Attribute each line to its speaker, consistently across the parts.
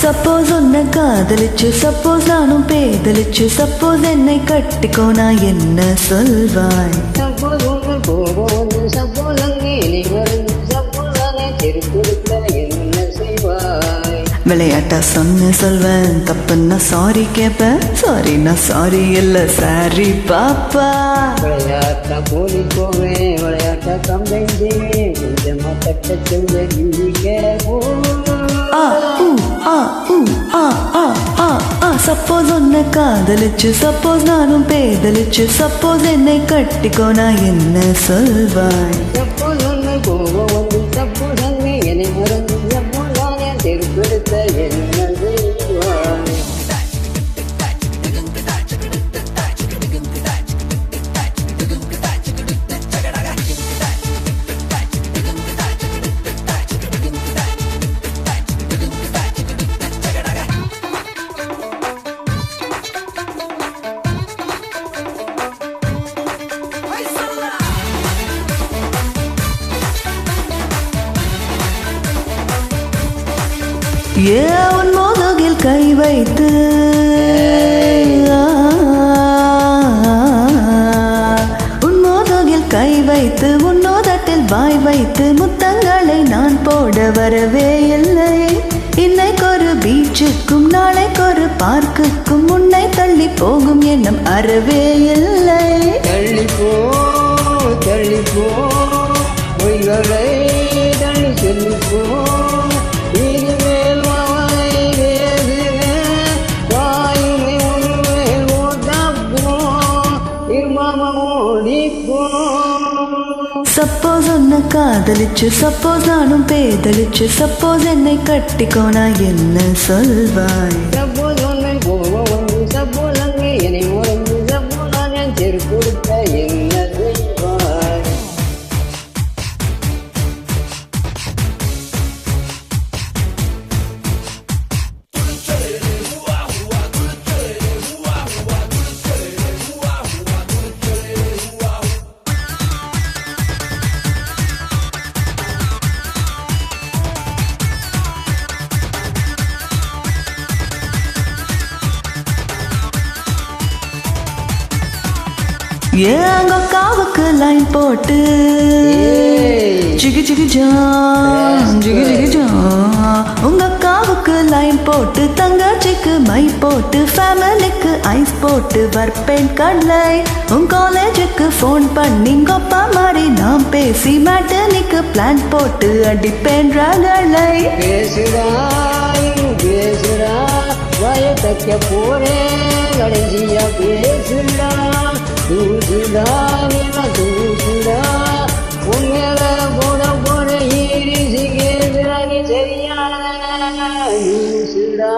Speaker 1: Suppose உன்னை காதலிச்சு suppose நானும் பேதலிச்சு சப்போஸ் என்னை கட்டிக்கோ நான் என்ன சொல்வாய்?
Speaker 2: சப்போஸ் உங்க கோபம் வந்து சப்போஸ் அங்கே நீ மருந்து சப்போஸ் தானே திருப்பிடுத்த என்ன செய்வாய்?
Speaker 1: விளையாட்டா சொன்ன சொல்வேன் தப்புன்னா சாரி கேப்பேன் சாரி நான் சாரி இல்ல சாரி பாப்பா.
Speaker 2: விளையாட்டா போலி போவேன் விளையாட்டா கம்ப்ளைண்ட் செய்வேன் கொஞ்சமா தட்ட சொல்ல நீ கேட்போம்.
Speaker 1: சப்போஸ் உன்னை காதலிச்சு சப்போஸ் நானும் பேதலிச்சு சப்போஸ் என்னை கட்டிக்கோ நான் என்ன சொல்வாய்?
Speaker 2: சப்போஸ் உன்னை கோபம் வந்து சப்போஸ் அங்கே என்னை மறந்து சப்போஸ் தானே திருப்பிடுத்த என்ன செய்வாய்?
Speaker 1: உன் மோதகில் கை வைத்து உன் மோதகில் கை வைத்து உன்னோதட்டில் வாய் வைத்து முத்தங்களை நான் போட வரவே இல்லை. இன்னைக்கொரு பீச்சுக்கும் நாளைக்கொரு பார்க்குக்கும் உன்னை தள்ளி போகும் எண்ணம் அறவே இல்லை.
Speaker 2: தள்ளிப்போ தள்ளிப்போ பொய்களை தள்ளி சொல்லிப்போ இனிமேல் வாய் வேதுவேன் வாயுமை உன்மேல் ஓட்டாப்போ இருமாமோடிப்போ.
Speaker 1: சப்போஸ் உன்னை காதலிச்சு சப்போஸ் நானும் பேதலிச்சு சப்போஸ் என்னை கட்டிக்கோ நான் என்ன சொல்வாய்?
Speaker 2: சப்போஸ் உன்னை கோபம் வந்து சப்போஸ் அங்கே என்னை மறந்து சப்போஸ் நான் செரு கொடுத்த என்ன செய்வாய்?
Speaker 1: அங்க காவுக்கு லைன் போட்டு ஜிகி ஜிகி ஜா ஜிகி ஜிகி ஜா உங்க காவுக்கு லைன் போட்டு தங்கச்சிக்கு மை போட்டு ஃபேமிலிக்கு ஐஸ் போட்டு வர்பேன் கடலை உன் காலேஜுக்கு ஃபோன் பண்ணி கொப்பா மாதிரி நாம் பேசி மேட்டனிக்கு பிளான் போட்டு அடிப்பேன் ரகளை.
Speaker 2: பேசுடா பேசுடா வய தைக்க போறேன் கடைசியா பேசுடா தூசுடா நீமா தூசுடா உண்மையில போட போற ஈரிசி கேசுடா நீ சரியான யூசுடா.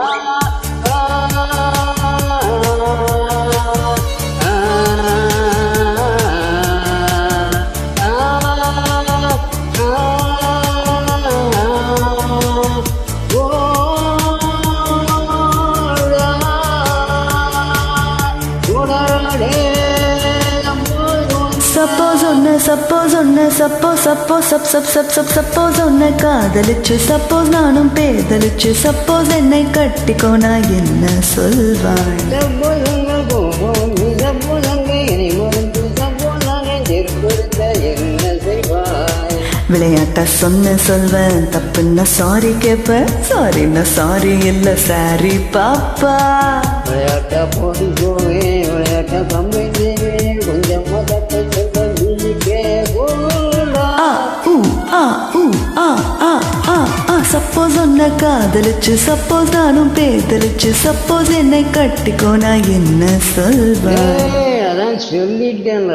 Speaker 1: சப்போஸ் உன்னை சப்போஸ் உன்னை காதலிச்சு சப்போஸ் நானும் பேதலிச்சு சப்போஸ் என்னை கட்டிக்கோ நான் என்ன சொல்வாய்?
Speaker 2: சப்போஸ் உன்னை கோபம் சப்போஸ் அங்கே என்னை மறந்து சப்போஸ் நான் திருப்பிடுத்த என்ன செய்வாய்?
Speaker 1: விளையாட்டா சொன்ன சொல்வேன் தப்புன்னா சாரி கேப்பேன் சாரின்னா சாரி இல்ல சாரி பாப்பா.
Speaker 2: விளையாட்டா போட்டு போவேன் விளையாட்டா கம்ப்ளைண்ட் செய்வேன் கொஞ்சமா தட்ட சொல்ல நீ கேட்போம்.
Speaker 1: சப்போஸ் உன்னை காதலிச்சு சப்போஸ் நானும் பேதலிச்சு சப்போஸ் என்னை கட்டிக்கோ நான் என்ன சொல்வேன்?
Speaker 2: அதான் சொல்லிட்டேன்ல.